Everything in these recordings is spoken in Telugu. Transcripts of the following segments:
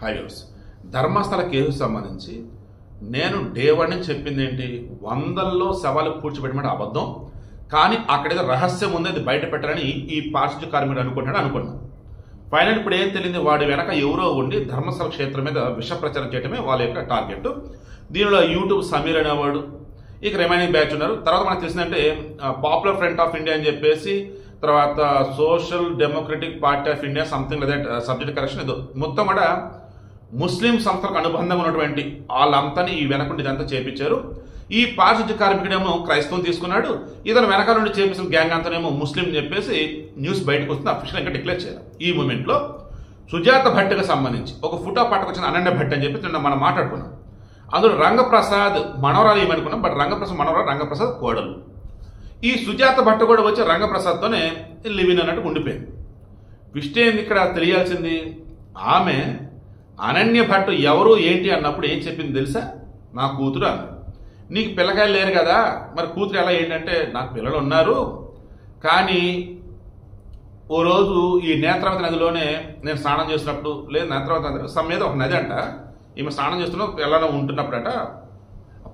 హాయ్ వ్యూవర్స్, ధర్మస్థల కేసుకు సంబంధించి నేను డే 1 నుంచి చెప్పింది ఏంటి, వందల్లో శవాలు పూడ్చిపెట్టమంటే అబద్ధం, కానీ అక్కడేదో రహస్యం ఉంది, అది బయట పెట్టాలని ఈ పారిశుద్ధ్య కార్మికుడు అనుకున్నాను. ఫైనల్ ఇప్పుడు ఏం తెలియదు, వాడి వెనక ఎవరో ఉండి ధర్మస్థల క్షేత్రం మీద విష ప్రచారం చేయడమే వాళ్ళ యొక్క టార్గెట్. దీనిలో యూట్యూబ్ సమీర్ అనేవాడు, ఇక రిమైనింగ్ బ్యాచ్ ఉన్నారు. తర్వాత మనకు తెలిసిందంటే పాపులర్ ఫ్రంట్ ఆఫ్ ఇండియా అని చెప్పేసి, తర్వాత social democratic party of India, something like that, subject correction ఏదో, మొత్తం కూడా ముస్లిం సంస్థలకు అనుబంధంగా ఉన్నటువంటి వాళ్ళంతాని ఈ వెనకుండి ఇదంతా చేపించారు. ఈ పారిశుద్ధ్య కార్మికుడేమో క్రైస్తవం తీసుకున్నాడు, ఇతను వెనకాల నుండి చేపించిన గ్యాంగ్ అంతానేమో ముస్లిం చెప్పేసి న్యూస్ బయటకు వస్తుంది. అఫీషియల్ ఇంకా డిక్లేర్ చేయాలి. ఈ మూమెంట్లో సుజాత భట్కి సంబంధించి ఒక ఫోటో పట్టుకొచ్చిన అనన్య భట్ అని చెప్పి నిన్న మనం మాట్లాడుకున్నాం. అందులో రంగప్రసాద్ మనవరాలు ఏమనుకున్నాం, బట్ రంగప్రసాద్ మనవరాలు, రంగప్రసాద్ కోడలు. ఈ సుజాత భట్ కూడా వచ్చి రంగప్రసాద్తోనే లివిన్ అన్నట్టు ఉండిపోయింది. విషయం ఇక్కడ తెలియాల్సింది, ఆమె అనన్య భట్ ఎవరు ఏంటి అన్నప్పుడు ఏం చెప్పింది తెలుసా, నా కూతురు అన్న. నీకు పిల్లకాయలు లేరు కదా, మరి కూతురు ఎలా ఏంటంటే, నాకు పిల్లలు ఉన్నారు, కానీ ఓ రోజు ఈ నేత్రావతి నదిలోనే నేను స్నానం చేసినప్పుడు, లేదు నేత్రావతి నది సమ్ మీద ఒక నది అంట, ఈమె స్నానం చేస్తున్నప్పుడు ఎలా ఉంటున్నప్పుడట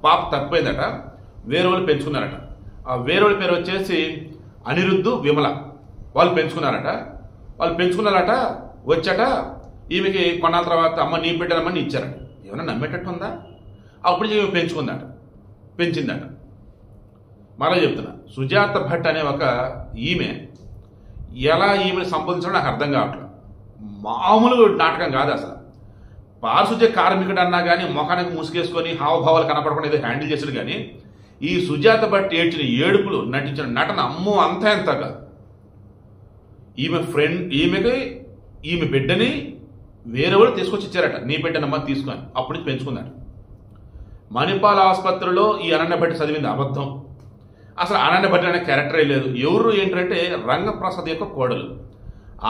పాప తప్పిపోయిందట, వేరే వాళ్ళు పెంచుకున్నారట. ఆ వేరే వాళ్ళ పేరు వచ్చేసి అనిరుద్ధు విమల. వాళ్ళు పెంచుకున్నారట. వచ్చాట ఈమెకి కొన్నాళ్ళ తర్వాత అమ్మ నీ బిడ్డలమ్మని ఇచ్చారట. ఏమన్నా నమ్మేటట్టు ఉందా? అప్పుడు ఈమె పెంచిందట. మరలా చెప్తున్నా, సుజాత భట్ అనే ఒక ఈమె ఎలా ఈమెను సంబోధించడం నాకు అర్థం కావట్లేదు. మామూలు నాటకం కాదు అసలు. పారిశుద్ధ్య కార్మికుడు అన్నా కానీ ముఖానికి ముసుగేసుకొని హావభావాలు కనపడకుండా ఏదో హ్యాండిల్ చేసాడు. కానీ ఈ సుజాత భట్ ఏడ్చిన ఏడుపులు, నటించిన నటన అమ్మో అంతా ఎంత కాదు. ఈమె బిడ్డని వేరే వాళ్ళు తీసుకొచ్చి ఇచ్చారట, నీ బిడ్డనమ్మ తీసుకొని, అప్పుడు పెంచుకున్నాడు. మణిపాల్ ఆసుపత్రిలో ఈ అనన్య భట్ చదివింది అబద్ధం. అసలు అనన్య భట్ అనే క్యారెక్టరే లేదు. ఎవరు ఏంటంటే రంగప్రసాద్ యొక్క కోడలు.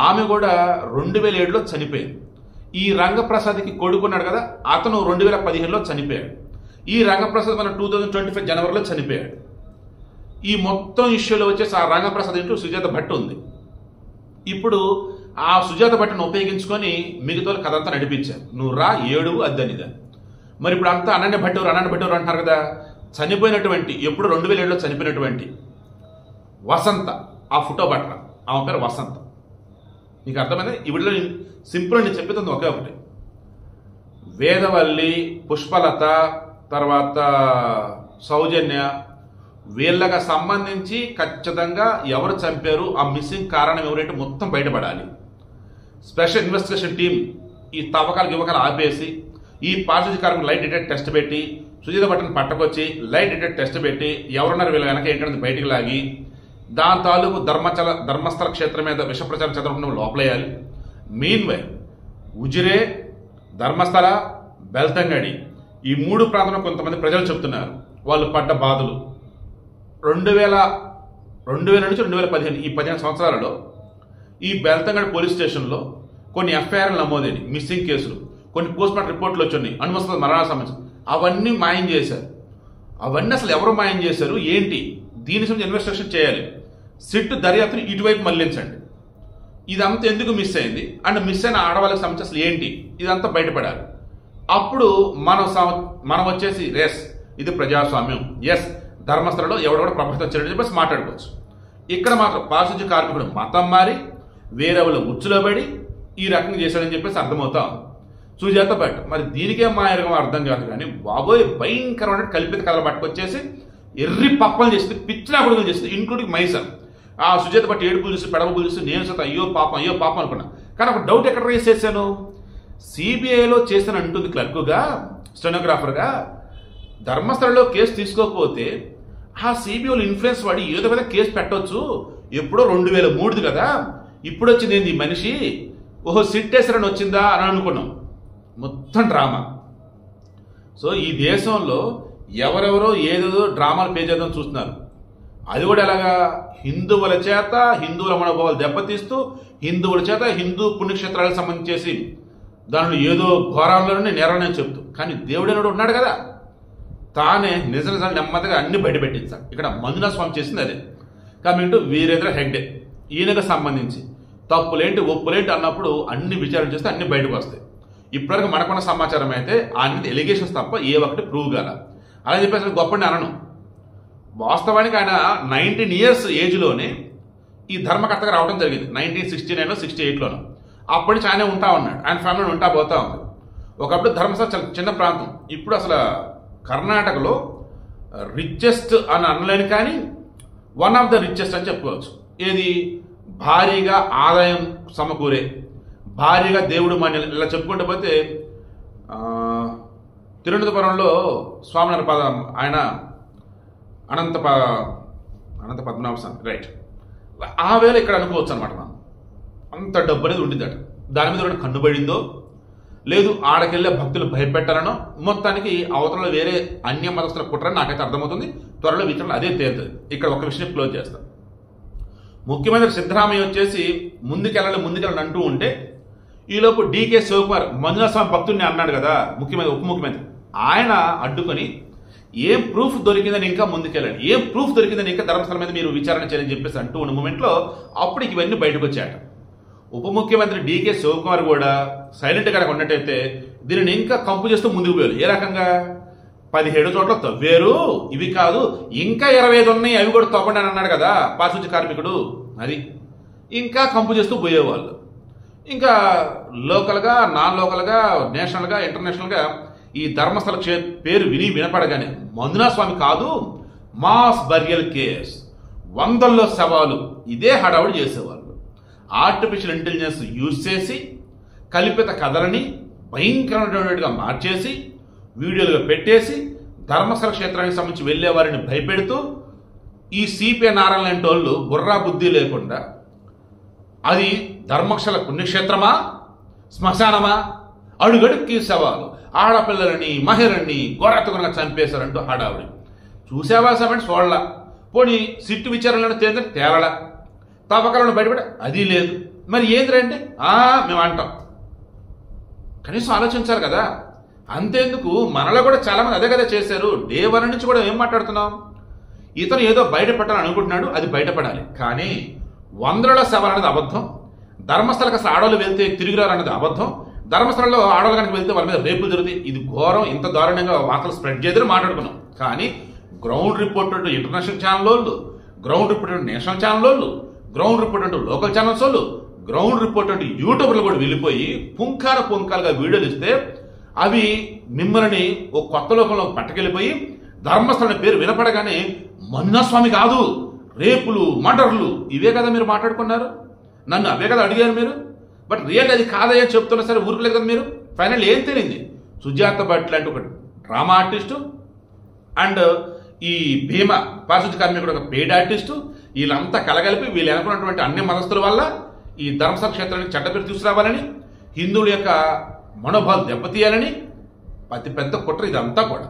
ఆమె కూడా 2007లో చనిపోయింది. ఈ రంగప్రసాద్కి కొడుకున్నాడు కదా, అతను 2015లో చనిపోయాడు. ఈ రంగప్రసాద్ మన 2025 జనవరిలో చనిపోయాడు. ఈ మొత్తం ఇష్యూలో వచ్చేసి ఆ రంగప్రసాద్ ఇంటూ సుజాత భట్ ఉంది. ఇప్పుడు ఆ సుజాత భట్ని ఉపయోగించుకొని మిగతా కథ అంతా నడిపించారు. నువ్వు రా, ఏడువు, అద్దనిదా. మరి ఇప్పుడు అంతా అనన్య భట్ అంటున్నారు కదా. చనిపోయినటువంటి, ఎప్పుడు 2007లో చనిపోయినటువంటి వసంత, ఆ ఫోటో పట్ల ఆమె పేరు వసంత. నీకు అర్థమైంది? ఇవిడిలో సింపుల్ నేను చెప్పేది ఒకే ఒకటి. వేదవల్లి, పుష్పలత, తర్వాత సౌజన్య, వీళ్ళకి సంబంధించి ఖచ్చితంగా ఎవరు చంపారు, ఆ మిస్సింగ్ కారణం ఎవరంటే మొత్తం బయటపడాలి. స్పెషల్ ఇన్వెస్టిగేషన్ టీం ఈ తవ్వకాలు ఆపేసి, ఈ పారిశుద్ధ్య కార్మికులు లైట్ డిటెక్ట్ టెస్ట్ పెట్టి, సుజాత భట్ని పట్టుకొచ్చి లైట్ డిటెక్ట్ టెస్ట్ పెట్టి, ఎవరున్నారు వీళ్ళ వెనక ఏంటంటే బయటికి లాగి, దాని తాలూకు ధర్మస్థల క్షేత్రం మీద విష ప్రచారం చదవకుండా లోపలేయాలి. మీన్ వై ఉజిరే, ధర్మస్థల, బెల్తంగడి, ఈ 3 ప్రాంతంలో కొంతమంది ప్రజలు చెప్తున్నారు వాళ్ళు పడ్డ బాధలు. 2000 నుంచి 2015 ఈ 15 సంవత్సరాలలో ఈ బెల్తంగడి పోలీస్ స్టేషన్లో కొన్ని ఎఫ్ఐఆర్లు నమోదైనవి, మిస్సింగ్ కేసులు, కొన్ని పోస్ట్మార్టం రిపోర్ట్లు వచ్చాయి, అనుమతుల మరణాలకు సంబంధించి. అవన్నీ మాయం చేశారు. అవన్నీ అసలు ఎవరు మాయం చేశారు ఏంటి, దీని సంబంధించి ఇన్వెస్టిగేషన్ చేయాలి. సిట్ దర్యాప్తుని ఇటువైపు మళ్లించండి. ఇదంతా ఎందుకు మిస్ అయింది అండ్ మిస్ అయిన ఆడవాళ్ళకి సంబంధించి అసలు ఏంటి, ఇదంతా బయటపడాలి. అప్పుడు మనం వచ్చేసి ఎస్ ఇది ప్రజాస్వామ్యం, ఎస్ ధర్మస్థలలో ఎవడెవడ ప్రభుత్వం వచ్చారని చెప్పేసి మాట్లాడుకోవచ్చు. ఇక్కడ మాత్రం పారిశుద్ధ్య కార్మికుడు మతం మారి వేరే వాళ్ళు ఉచ్చులో పడి ఈ రకంగా చేశాడని చెప్పేసి అర్థమవుతాం. సుజాత భట్ మరి దీనికేం మాయరకం అర్థం కాదు. కానీ బాబోయ్ భయంకరమైన కల్పిత కథలు పట్టుకొచ్చేసి ఎర్రి పప్పలు చేసింది, పిచ్చిలా కొడుకులు చేసింది, ఇంక్లూడింగ్ మైసర్. ఆ సుజాత భట్ ఏడుపులు చూసి పెడవలు చూసి నేను సత అయ్యో పాపం అనుకున్నా. కానీ ఒక డౌట్ ఎక్కడ రేస్ చేశాను, సిబిఐలో చేసిన అంటుంది క్లర్కుగా, స్టెనోగ్రాఫర్గా, ధర్మస్థలలో కేసు తీసుకోకపోతే ఆ సిబిఐలో ఇన్ఫ్లుయెన్స్ వాడి ఏదో మీద కేసు పెట్టవచ్చు, ఎప్పుడో 2003 కదా, ఇప్పుడు వచ్చింది ఏంది ఈ మనిషి, ఓహో సిట్టేసరని వచ్చిందా అని అనుకున్నాం. మొత్తం డ్రామా. సో ఈ దేశంలో ఎవరెవరో ఏదేదో డ్రామాలు పే చేద్దాం చూస్తున్నారు. అది కూడా ఎలాగా, హిందువుల చేత హిందువుల మనోభావాలు దెబ్బతీస్తూ, హిందువుల చేత హిందూ పుణ్యక్షేత్రాలకు సంబంధించేసి దానిలో ఏదో ఘోరాల్లోనే నేరాలని చెప్తూ. కానీ దేవుడైనడు ఉన్నాడు కదా, తానే నిజాలు నెమ్మదిగా అన్ని బయటపెట్టించాడు. ఇక్కడ మంజునాథ స్వామి చేసింది అదే. కమింగ్ టు వీరేంద్ర హెగ్డే, ఈయనకు సంబంధించి తప్పులేంటి ఒప్పులేంటి అన్నప్పుడు అన్ని విచారణ చేస్తే అన్ని బయటకు వస్తాయి. ఇప్పటివరకు మనకున్న సమాచారం అయితే ఆయన మీద ఎలిగేషన్స్ తప్ప ఏ ఒక్కటి ప్రూవ్ కాల. అలా చెప్పేసి గొప్పని అనను. వాస్తవానికి ఆయన 19 years ఏజ్లోనే ఈ ధర్మకర్తగా రావడం జరిగింది. 1969 68లోనూ. అప్పటి నుంచి ఆయనే ఉంటా ఉన్నాడు, ఆయన ఫ్యామిలీ ఉంటా పోతా ఉంది. ఒకప్పుడు ధర్మస్థల చాలా చిన్న ప్రాంతం, ఇప్పుడు అసలు కర్ణాటకలో రిచెస్ట్ అని అనలేని కానీ వన్ ఆఫ్ ద రిచెస్ట్ అని చెప్పుకోవచ్చు. ఏది భారీగా ఆదాయం సమకూరే, భారీగా దేవుడు మాన్యాలు ఇలా చెప్పుకుంటూ పోతే తిరువనంతపురంలో స్వామివారి పదం ఆయన అనంత పద్మనాభ స్వామి రైట్, ఆ వేళ ఇక్కడ అనుకోవచ్చు అనమాట. మనం అంత డబ్బు అనేది ఉండిందట. దాని మీద కూడా కన్నుబడిందో లేదు ఆడకెళ్ళే భక్తులు భయపెట్టాలనో మొత్తానికి అవతలలో వేరే అన్య మతస్థుల కుట్రని నాకైతే అర్థమవుతుంది. త్వరలో విచారణ అదే తేలుతుంది. ఇక్కడ ఒక విషయం క్లోజ్ చేస్తాం. ముఖ్యమంత్రి సిద్ధరామయ్య వచ్చేసి ముందుకెళ్ళాలి అంటూ ఉంటే ఈలోపు డీకే శివకుమార్ మంజునాథ స్వామి భక్తుడిని అన్నాడు కదా ముఖ్యమంత్రి, ఉప ముఖ్యమంత్రి, ఆయన అడ్డుకొని ఏం ప్రూఫ్ దొరికిందని ఇంకా ముందుకెళ్ళండి, ఏం ప్రూఫ్ దొరికిందని ఇంకా ధర్మస్థలం మీద మీరు విచారణ చేయాలని చెప్పేసి అంటూ ఉన్న మూమెంట్లో అప్పుడు ఇవన్నీ బయటకు వచ్చాయట. ఉప ముఖ్యమంత్రి డీకే శివకుమార్ కూడా సైలెంట్గా ఉన్నట్టయితే దీనిని ఇంకా కంపు చేస్తూ ముందుకు పోయారు. ఏ రకంగా 17 చోట్ల తవ్వేరు, ఇవి కాదు ఇంకా 25 ఉన్నాయి, అవి కూడా తవ్వండి అని అన్నాడు కదా పారిశుద్ధ్య కార్మికుడు. అది ఇంకా కంపు చేస్తూ పోయేవాళ్ళు. ఇంకా లోకల్గా, నాన్ లోకల్గా, నేషనల్గా, ఇంటర్నేషనల్గా ఈ ధర్మస్థల పేరు వినపడగానే మంజునాథ స్వామి కాదు మాస్ బరియల్ కేస్, 100ల్లో శవాలు, ఇదే హడావుడి చేసేవాళ్ళు. ఆర్టిఫిషియల్ ఇంటెలిజెన్స్ యూజ్ చేసి కల్పిత కథలని భయంకరమైనటువంటిగా మార్చేసి వీడియోలుగా పెట్టేసి ధర్మస్థల క్షేత్రానికి సంబంధించి వెళ్లే వారిని భయపెడుతూ ఈ సిపిఐ నారాయణ లాంటి వాళ్ళు బుర్రా బుద్ధి లేకుండా అది ధర్మస్థల పుణ్యక్షేత్రమా శ్మశానమా అడుగడుక్కి శవాలు, ఆడపిల్లలని మహిళల్ని ఘోరతుగా చంపేశారంటూ హడావుడి. చూసేవా సమయం చూడాల, పోనీ సిట్టు విచారణలను తేలడ, తవ్వకాలను బయటపడ అది లేదు. మరి ఏంద్రంటే మేము అంటాం. కనీసం ఆలోచించాలి కదా. అంతేందుకు మనలో కూడా చాలా మంది అదే కదా చేశారు. డే 1 నుంచి కూడా ఏం మాట్లాడుతున్నాం, ఇతను ఏదో బయటపడాలని అనుకుంటున్నాడు, అది బయటపడాలి. కానీ 100ల శవాలు అనేది అబద్ధం, ధర్మస్థలకు అసలు ఆడవాళ్ళు వెళ్తే తిరిగిరారు అన్నది అబద్ధం, ధర్మస్థలంలో ఆడవాళ్ళు కనుక వెళ్తే వాళ్ళ మీద రేపులు జరుగుతాయి, ఇది ఘోరం, ఇంత దారుణంగా వార్తలు స్ప్రెడ్ చేద్దని మాట్లాడుకున్నాం. కానీ గ్రౌండ్ రిపోర్ట్ అంటూ ఇంటర్నేషనల్ ఛానల్ వాళ్ళు, గ్రౌండ్ రిపోర్ట్ అంటూ నేషనల్ ఛానల్ వాళ్ళు, గ్రౌండ్ రిపోర్ట్ అంటూ లోకల్ ఛానల్స్ వాళ్ళు, గ్రౌండ్ రిపోర్ట్ అంటూ యూట్యూబ్లో కూడా వెళ్ళిపోయి పుంకాలుగా వీడియోలు ఇస్తే అవి మిమ్మల్ని ఓ కొత్త లోకంలో పట్టుకెళ్ళిపోయి ధర్మస్థలం పేరు వినపడగానే మంజునాథ స్వామి కాదు రేపులు మర్డర్లు ఇవే కదా మీరు మాట్లాడుకున్నారు. నన్ను అవే కదా అడిగారు మీరు. బట్ రియల్ అది కాదయ్యా చెప్తున్నా సరే ఊరుకులేదు కదా మీరు. ఫైనల్ ఏం తెలియంది, సుజాత భట్ లాంటి ఒక డ్రామా ఆర్టిస్టు అండ్ ఈ భీమా పారిశుద్ధ్య కార్మికుడు ఒక పెయిడ్ ఆర్టిస్టు, వీళ్ళంతా కలగలిపి వీళ్ళు అనుకున్నటువంటి అన్ని మతస్థుల వల్ల ఈ ధర్మస్థల క్షేత్రానికి చెడ్డ పేరు తీసుకురావాలని, హిందువుల యొక్క మనోభావాలు దెబ్బతీయాలని అతి పెద్ద కుట్ర ఇదంతా కూడా.